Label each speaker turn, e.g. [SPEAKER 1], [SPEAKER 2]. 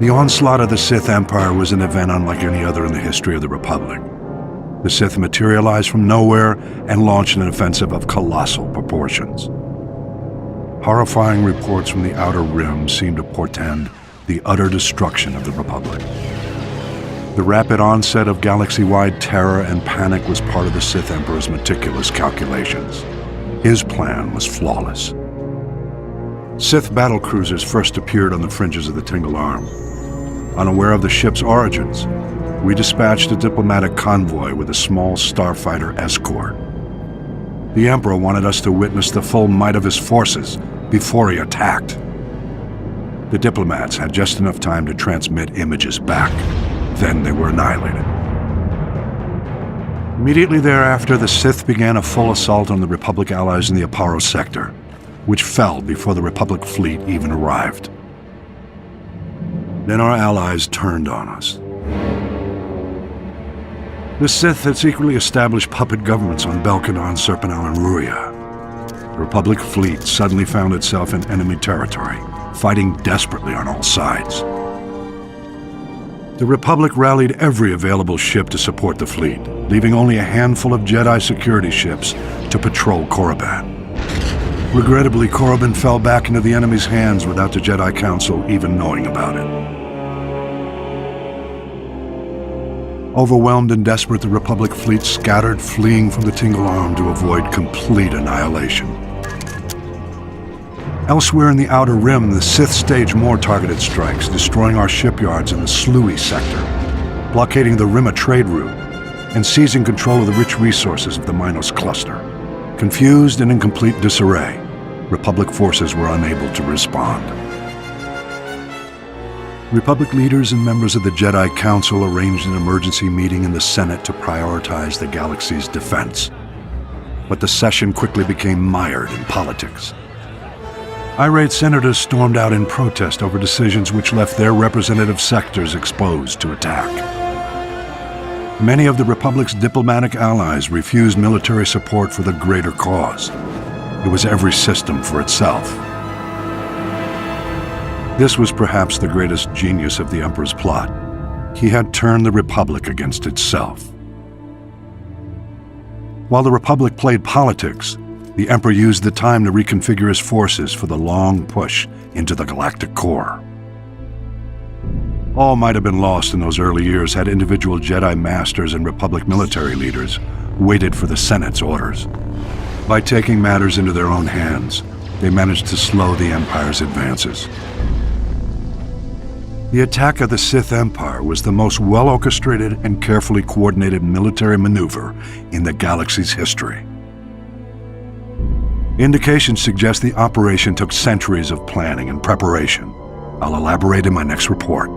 [SPEAKER 1] The onslaught of the Sith Empire was an event unlike any other in the history of the Republic. The Sith materialized from nowhere and launched an offensive of colossal proportions. Horrifying reports from the Outer Rim seemed to portend the utter destruction of the Republic. The rapid onset of galaxy-wide terror and panic was part of the Sith Emperor's meticulous calculations. His plan was flawless. Sith battlecruisers first appeared on the fringes of the Tingle Arm. Unaware of the ship's origins, we dispatched a diplomatic convoy with a small starfighter escort. The Emperor wanted us to witness the full might of his forces before he attacked. The diplomats had just enough time to transmit images back. Then they were annihilated. Immediately thereafter, the Sith began a full assault on the Republic allies in the Aparo sector, which fell before the Republic fleet even arrived. Then our allies turned on us. The Sith had secretly established puppet governments on Belkadon, Serpenau, and Ruria. The Republic fleet suddenly found itself in enemy territory, fighting desperately on all sides. The Republic rallied every available ship to support the fleet, leaving only a handful of Jedi security ships to patrol Korriban. Regrettably, Korriban fell back into the enemy's hands without the Jedi Council even knowing about it. Overwhelmed and desperate, the Republic fleet scattered, fleeing from the Tingle Arm to avoid complete annihilation. Elsewhere in the Outer Rim, the Sith staged more targeted strikes, destroying our shipyards in the Sluy sector, blockading the Rimma trade route, and seizing control of the rich resources of the Minos cluster. Confused and in complete disarray, Republic forces were unable to respond. Republic leaders and members of the Jedi Council arranged an emergency meeting in the Senate to prioritize the galaxy's defense. But the session quickly became mired in politics. Irate senators stormed out in protest over decisions which left their representative sectors exposed to attack. Many of the Republic's diplomatic allies refused military support for the greater cause. It was every system for itself. This was perhaps the greatest genius of the Emperor's plot. He had turned the Republic against itself. While the Republic played politics, the Emperor used the time to reconfigure his forces for the long push into the galactic core. All might have been lost in those early years had individual Jedi Masters and Republic military leaders waited for the Senate's orders. By taking matters into their own hands, they managed to slow the Empire's advances. The attack of the Sith Empire was the most well-orchestrated and carefully coordinated military maneuver in the galaxy's history. Indications suggest the operation took centuries of planning and preparation. I'll elaborate in my next report.